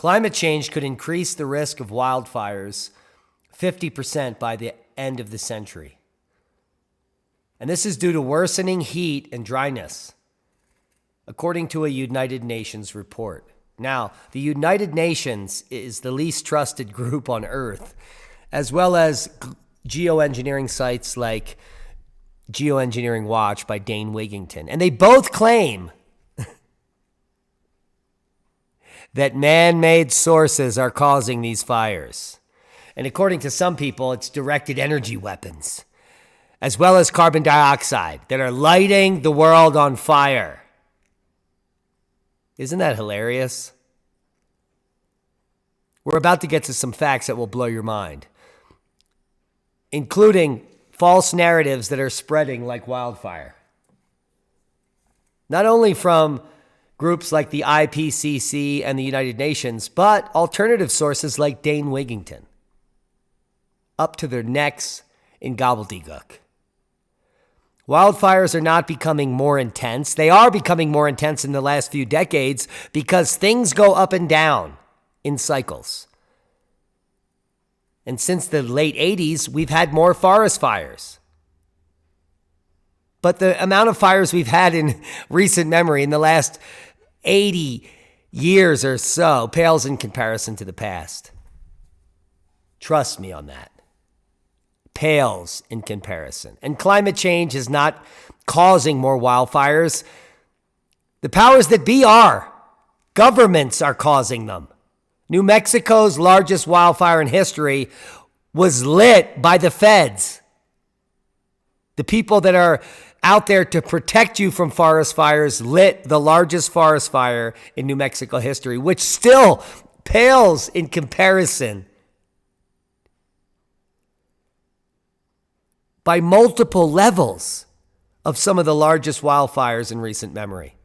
Climate change could increase the risk of wildfires 50% by the end of the century. And this is due to worsening heat and dryness, according to a United Nations report. Now, the United Nations is the least trusted group on Earth, as well as geoengineering sites like Geoengineering Watch by Dane Wigington. And they both claim that man-made sources are causing these fires. And according to some people, it's directed energy weapons, as well as carbon dioxide, that are lighting the world on fire. Isn't that hilarious? We're about to get to some facts that will blow your mind, including false narratives that are spreading like wildfire. Not only from groups like the IPCC and the United Nations, but alternative sources like Dane Wigington, up to their necks in gobbledygook. Wildfires are not becoming more intense. They are becoming more intense in the last few decades because things go up and down in cycles. And since the late 80s, we've had more forest fires. But the amount of fires we've had in recent memory in the last 80 years or so pales in comparison to the past. Trust me on that. Pales in comparison. And climate change is not causing more wildfires. The powers that be are. Governments are causing them. New Mexico's largest wildfire in history was lit by the feds. The people that are out there to protect you from forest fires lit the largest forest fire in New Mexico history, which still pales in comparison by multiple levels of some of the largest wildfires in recent memory.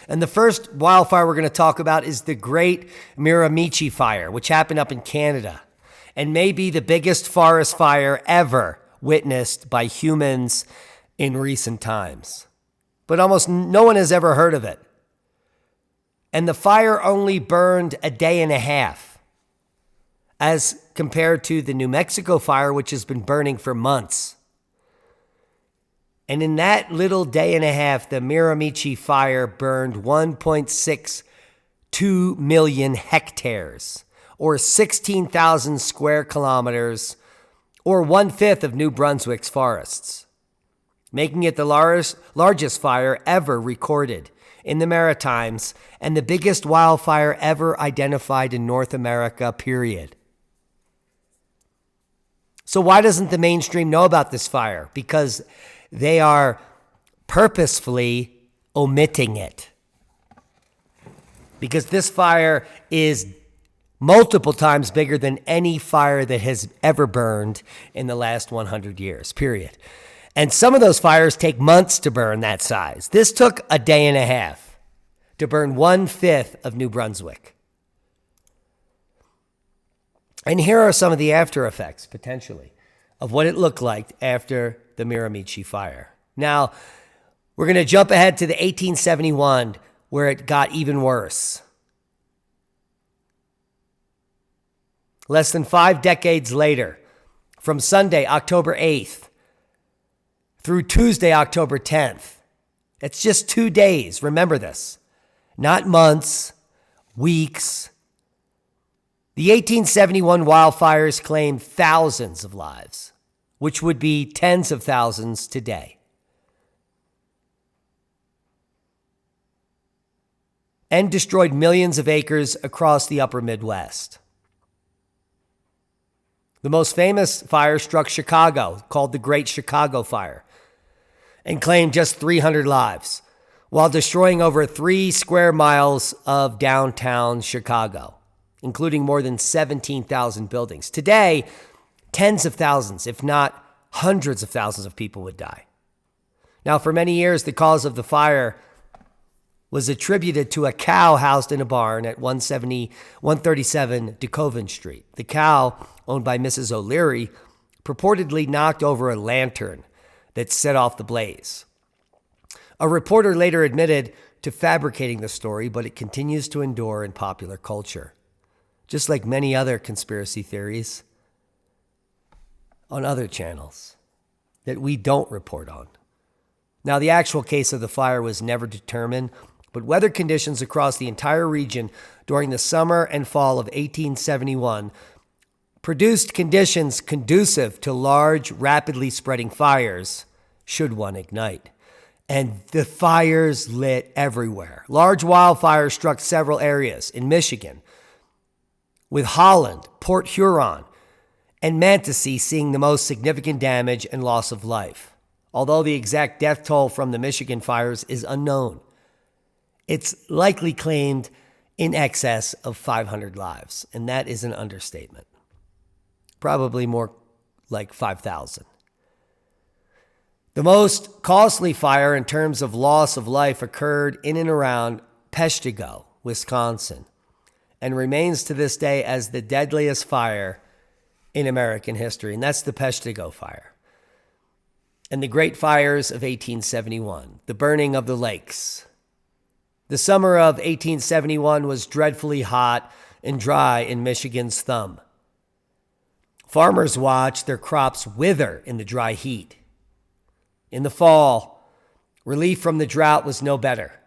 And the first wildfire we're going to talk about is the Great Miramichi Fire, which happened up in Canada and may be the biggest forest fire ever witnessed by humans in recent times. But almost no one has ever heard of it. And the fire only burned a day and a half, as compared to the New Mexico fire, which has been burning for months. And in that little day and a half, the Miramichi fire burned 1.62 million hectares, or 16,000 square kilometers, or 1/5 of New Brunswick's forests, making it the largest fire ever recorded in the Maritimes and the biggest wildfire ever identified in North America, period. So why doesn't the mainstream know about this fire? Because they are purposefully omitting it. Because this fire is multiple times bigger than any fire that has ever burned in the last 100 years, period. And some of those fires take months to burn that size. This took a day and a half to burn 1/5 of New Brunswick. And here are some of the after effects, potentially, of what it looked like after the Miramichi fire. Now, we're going to jump ahead to the 1871, where it got even worse. Less than 5 decades later, from Sunday, October 8th, through Tuesday, October 10th. It's just 2 days. Remember this. Not months, weeks. The 1871 wildfires claimed thousands of lives, which would be tens of thousands today. And destroyed millions of acres across the upper Midwest. The most famous fire struck Chicago, called the Great Chicago Fire, and claimed just 300 lives, while destroying over 3 square miles of downtown Chicago, including more than 17,000 buildings. Today, tens of thousands, if not hundreds of thousands of people would die. Now, for many years, the cause of the fire was attributed to a cow housed in a barn at 137 DeKoven Street. The cow, owned by Mrs. O'Leary, purportedly knocked over a lantern that set off the blaze. A reporter later admitted to fabricating the story, but it continues to endure in popular culture, just like many other conspiracy theories on other channels that we don't report on. Now, the actual case of the fire was never determined, but weather conditions across the entire region during the summer and fall of 1871 produced conditions conducive to large, rapidly spreading fires, should one ignite. And the fires lit everywhere. Large wildfires struck several areas in Michigan, with Holland, Port Huron, and Manistee seeing the most significant damage and loss of life. Although the exact death toll from the Michigan fires is unknown, it's likely claimed in excess of 500 lives, and that is an understatement. Probably more like 5,000. The most costly fire in terms of loss of life occurred in and around Peshtigo, Wisconsin, and remains to this day as the deadliest fire in American history, and that's the Peshtigo fire. And the Great Fires of 1871, the burning of the lakes. The summer of 1871 was dreadfully hot and dry in Michigan's thumb. Farmers watched their crops wither in the dry heat. In the fall, relief from the drought was no better.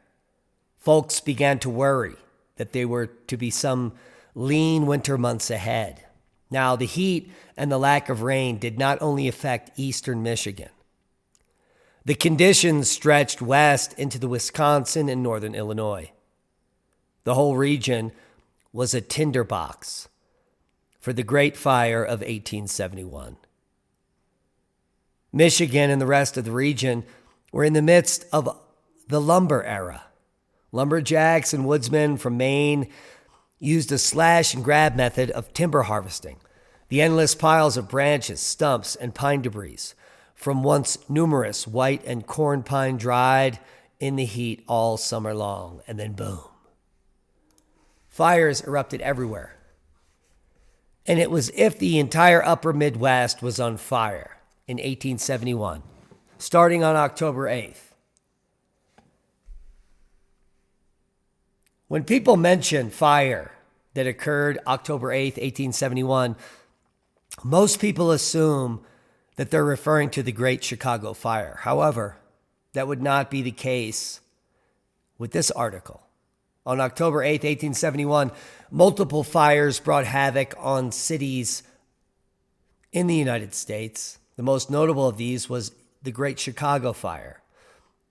Folks began to worry that there were to be some lean winter months ahead. Now, the heat and the lack of rain did not only affect eastern Michigan. The conditions stretched west into the Wisconsin and northern Illinois. The whole region was a tinderbox for the Great Fire of 1871. Michigan and the rest of the region were in the midst of the lumber era. Lumberjacks and woodsmen from Maine used a slash and grab method of timber harvesting. The endless piles of branches, stumps, and pine debris from once numerous white and corn pine dried in the heat all summer long, and then boom. Fires erupted everywhere. And it was as if the entire upper Midwest was on fire in 1871, starting on October 8th. When people mention fire that occurred October 8th, 1871, most people assume that they're referring to the Great Chicago Fire. However, that would not be the case with this article. On October 8th, 1871, multiple fires brought havoc on cities in the United States. The most notable of these was the Great Chicago Fire,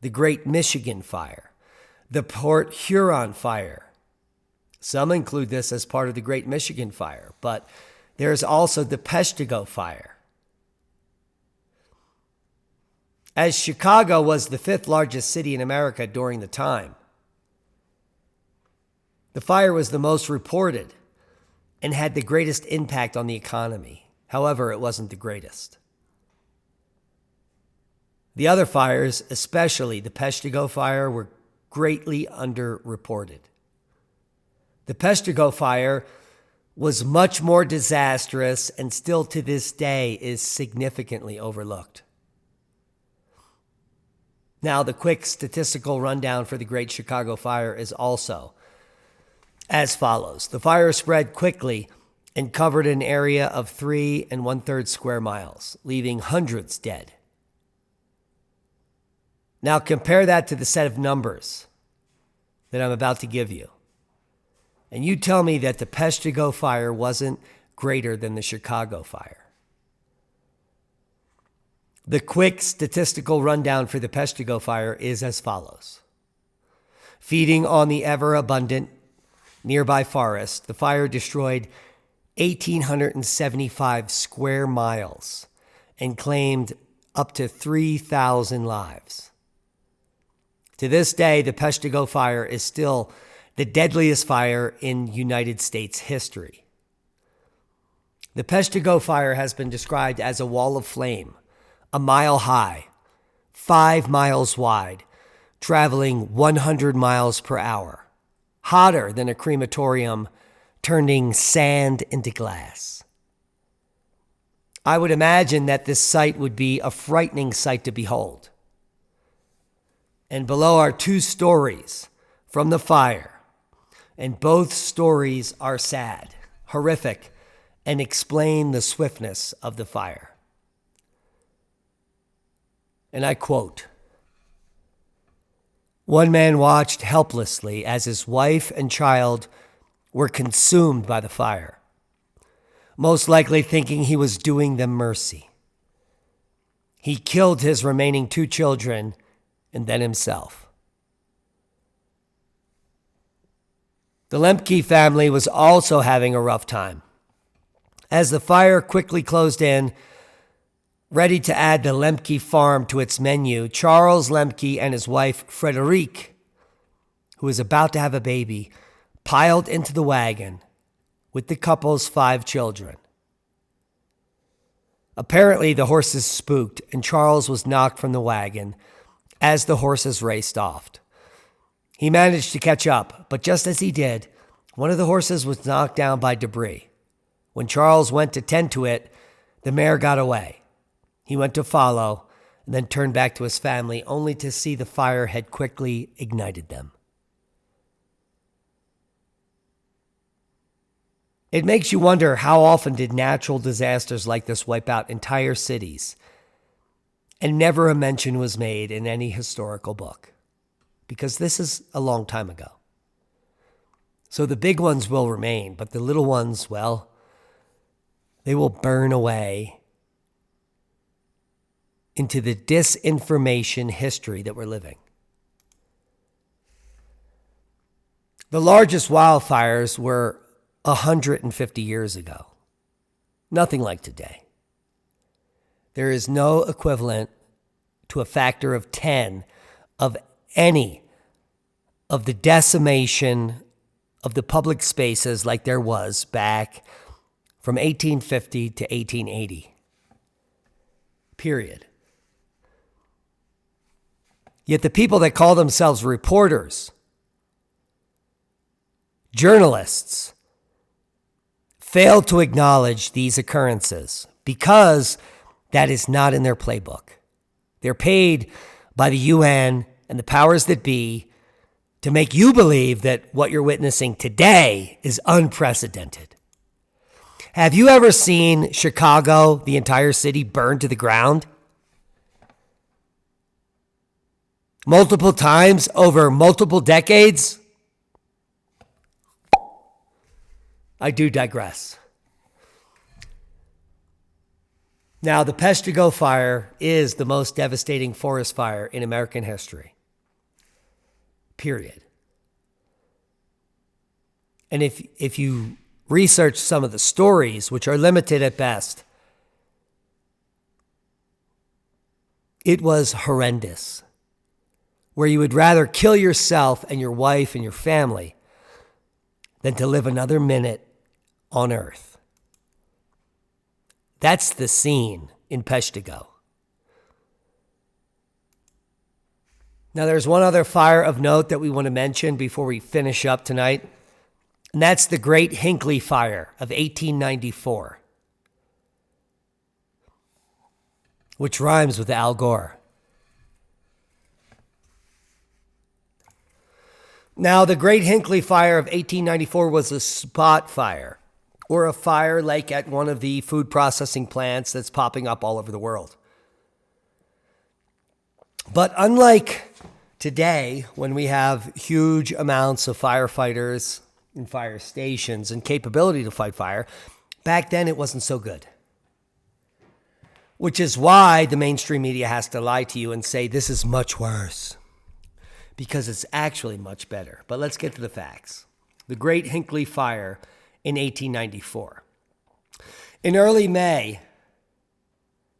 the Great Michigan Fire, the Port Huron Fire. Some include this as part of the Great Michigan Fire, but there's also the Peshtigo Fire. As Chicago was the fifth largest city in America during the time, the fire was the most reported and had the greatest impact on the economy. However, it wasn't the greatest. The other fires, especially the Peshtigo Fire, were greatly underreported. The Peshtigo Fire was much more disastrous and still to this day is significantly overlooked. Now, the quick statistical rundown for the Great Chicago Fire is also as follows. The fire spread quickly and covered an area of 3 1/3 square miles, leaving hundreds dead. Now compare that to the set of numbers that I'm about to give you. And you tell me that the Peshtigo Fire wasn't greater than the Chicago Fire. The quick statistical rundown for the Peshtigo Fire is as follows. Feeding on the ever-abundant nearby forest, the fire destroyed 1,875 square miles and claimed up to 3,000 lives. To this day, the Peshtigo Fire is still the deadliest fire in United States history. The Peshtigo Fire has been described as a wall of flame, a mile high, 5 miles wide, traveling 100 miles per hour, hotter than a crematorium, turning sand into glass. I would imagine that this sight would be a frightening sight to behold. And below are two stories from the fire. And both stories are sad, horrific, and explain the swiftness of the fire. And I quote, "One man watched helplessly as his wife and child were consumed by the fire, most likely thinking he was doing them mercy. He killed his remaining two children and then himself." The Lemke family was also having a rough time. As the fire quickly closed in, ready to add the Lemke farm to its menu, Charles Lemke and his wife, Frederique, who was about to have a baby, piled into the wagon with the couple's 5 children. Apparently, the horses spooked, and Charles was knocked from the wagon as the horses raced off. He managed to catch up, but just as he did, one of the horses was knocked down by debris. When Charles went to tend to it, the mare got away. He went to follow and then turned back to his family, only to see the fire had quickly ignited them. It makes you wonder, how often did natural disasters like this wipe out entire cities? And never a mention was made in any historical book, because this is a long time ago. So the big ones will remain, but the little ones, well, they will burn away into the disinformation history that we're living. The largest wildfires were 150 years ago. Nothing like today. There is no equivalent to a factor of 10 of any of the decimation of the public spaces like there was back from 1850 to 1880. Period. Yet the people that call themselves reporters, journalists, fail to acknowledge these occurrences because that is not in their playbook. They're paid by the UN and the powers that be to make you believe that what you're witnessing today is unprecedented. Have you ever seen Chicago, the entire city, burned to the ground? Multiple times over multiple decades? I do digress. Now, the Peshtigo fire is the most devastating forest fire in American history. Period. And if you research some of the stories, which are limited at best, it was horrendous, where you would rather kill yourself and your wife and your family than to live another minute on earth. That's the scene in Peshtigo. Now, there's one other fire of note that we want to mention before we finish up tonight, and that's the Great Hinckley Fire of 1894, which rhymes with Al Gore. Now, the Great Hinckley Fire of 1894 was a spot fire, or a fire like at one of the food processing plants that's popping up all over the world. But unlike today, when we have huge amounts of firefighters and fire stations and capability to fight fire, back then it wasn't so good. Which is why the mainstream media has to lie to you and say this is much worse, because it's actually much better. But let's get to the facts. The Great Hinckley Fire in 1894. In early May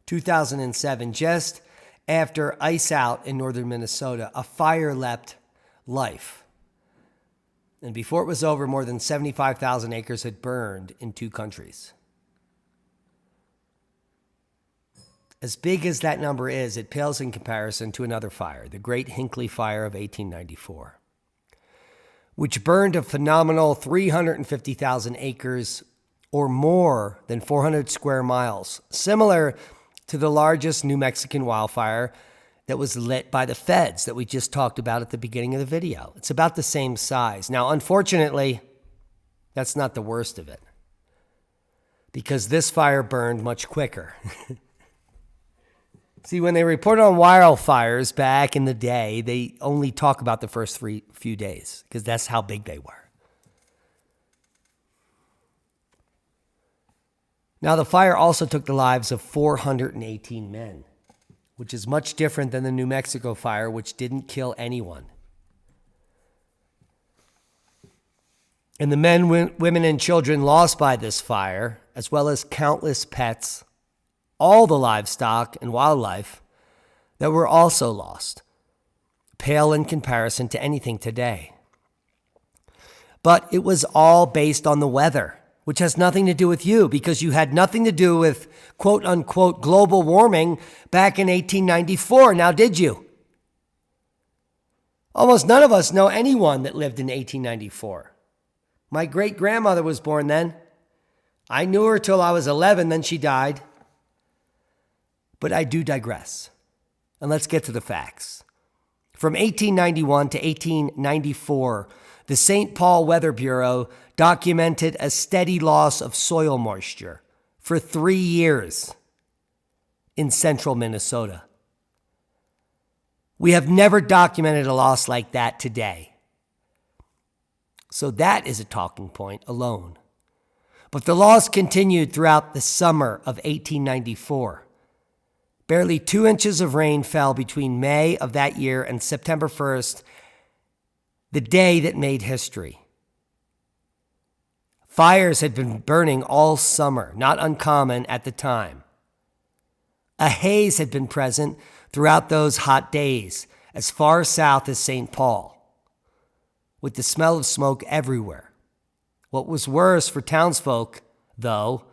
2007, just after ice out in northern Minnesota, a fire leapt life. And before it was over, more than 75,000 acres had burned in 2 countries. As big as that number is, it pales in comparison to another fire, the Great Hinckley Fire of 1894, which burned a phenomenal 350,000 acres or more than 400 square miles, similar to the largest New Mexican wildfire that was lit by the feds that we just talked about at the beginning of the video. It's about the same size. Now, unfortunately, that's not the worst of it, because this fire burned much quicker. See, when they report on wildfires back in the day, they only talk about the first few days, because that's how big they were. Now, the fire also took the lives of 418 men, which is much different than the New Mexico fire, which didn't kill anyone. And the men, women, and children lost by this fire, as well as countless pets, all the livestock and wildlife that were also lost, pale in comparison to anything today. But it was all based on the weather, which has nothing to do with you, because you had nothing to do with quote unquote global warming back in 1894. Now, did you? Almost none of us know anyone that lived in 1894. My great-grandmother was born then. I knew her till I was 11, then she died. But I do digress. And let's get to the facts. From 1891 to 1894, the St. Paul Weather Bureau documented a steady loss of soil moisture for 3 years in central Minnesota. We have never documented a loss like that today. So that is a talking point alone. But the loss continued throughout the summer of 1894. Barely 2 inches of rain fell between May of that year and September 1st, the day that made history. Fires had been burning all summer, not uncommon at the time. A haze had been present throughout those hot days, as far south as St. Paul, with the smell of smoke everywhere. What was worse for townsfolk, though,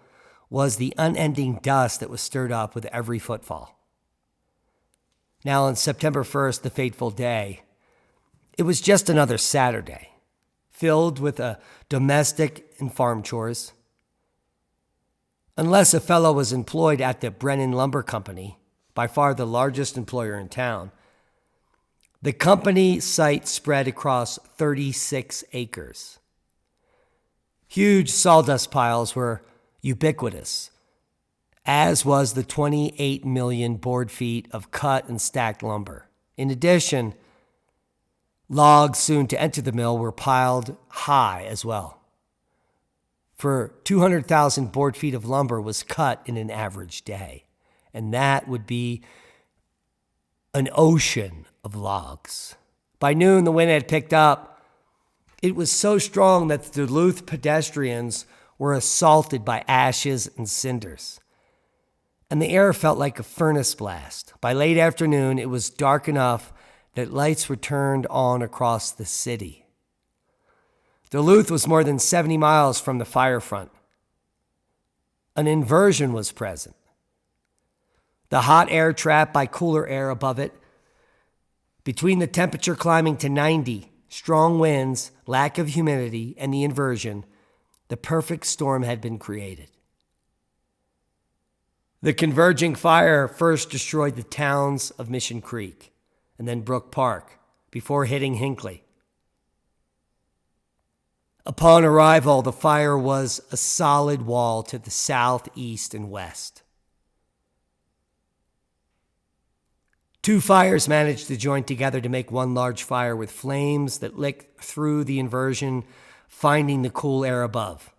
was the unending dust that was stirred up with every footfall. Now, on September 1st, the fateful day, it was just another Saturday, filled with domestic and farm chores. Unless a fellow was employed at the Brennan Lumber Company, by far the largest employer in town, the company site spread across 36 acres. Huge sawdust piles were ubiquitous, as was the 28 million board feet of cut and stacked lumber. In addition, logs soon to enter the mill were piled high as well. For 200,000 board feet of lumber was cut in an average day, and that would be an ocean of logs. By noon, the wind had picked up. It was so strong that the Duluth pedestrians were assaulted by ashes and cinders, and the air felt like a furnace blast. By late afternoon, it was dark enough that lights were turned on across the city. Duluth was more than 70 miles from the fire front. An inversion was present. The hot air trapped by cooler air above it. Between the temperature climbing to 90, strong winds, lack of humidity, and the inversion, the perfect storm had been created. The converging fire first destroyed the towns of Mission Creek and then Brook Park before hitting Hinckley. Upon arrival, the fire was a solid wall to the south, east, and west. 2 fires managed to join together to make one large fire with flames that licked through the inversion, finding the cool air above.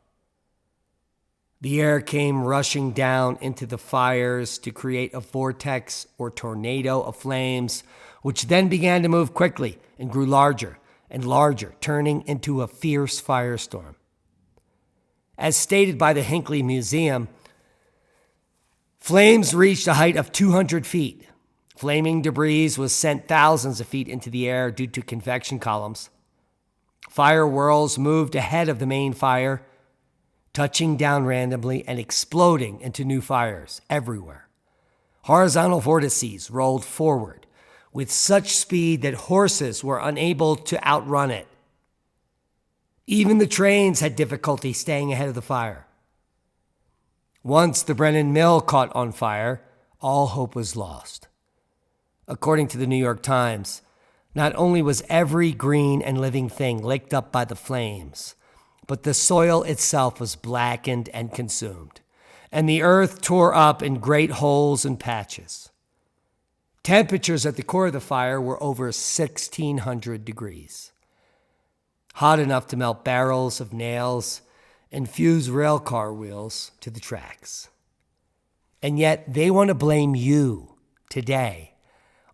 The air came rushing down into the fires to create a vortex or tornado of flames, which then began to move quickly and grew larger and larger, turning into a fierce firestorm. As stated by the Hinckley Museum, flames reached a height of 200 feet. Flaming debris was sent thousands of feet into the air due to convection columns. Fire whirls moved ahead of the main fire, touching down randomly and exploding into new fires everywhere. Horizontal vortices rolled forward with such speed that horses were unable to outrun it. Even the trains had difficulty staying ahead of the fire. Once the Brennan Mill caught on fire, all hope was lost. According to the New York Times, not only was every green and living thing licked up by the flames, but the soil itself was blackened and consumed, and the earth tore up in great holes and patches. Temperatures at the core of the fire were over 1,600 degrees, hot enough to melt barrels of nails and fuse rail car wheels to the tracks. And yet they want to blame you today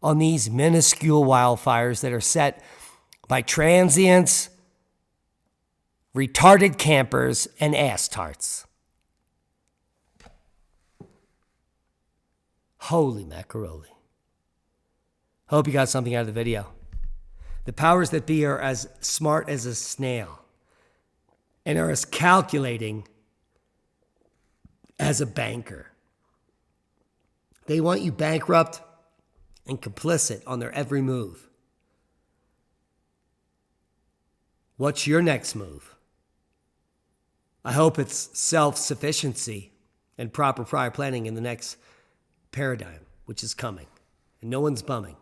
on these minuscule wildfires that are set by transients, retarded campers, and ass tarts. Holy macaroni. Hope you got something out of the video. The powers that be are as smart as a snail and are as calculating as a banker. They want you bankrupt and complicit on their every move. What's your next move? I hope it's self-sufficiency and proper prior planning in the next paradigm, which is coming. And no one's bumming.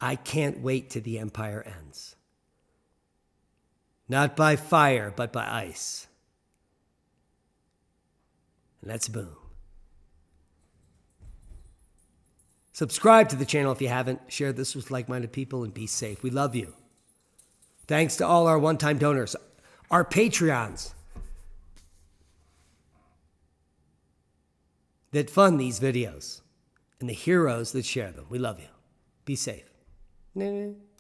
I can't wait till the empire ends. Not by fire, but by ice. And that's boom. Subscribe to the channel if you haven't. Share this with like-minded people and be safe. We love you. Thanks to all our one-time donors, our Patreons that fund these videos, and the heroes that share them. We love you. Be safe.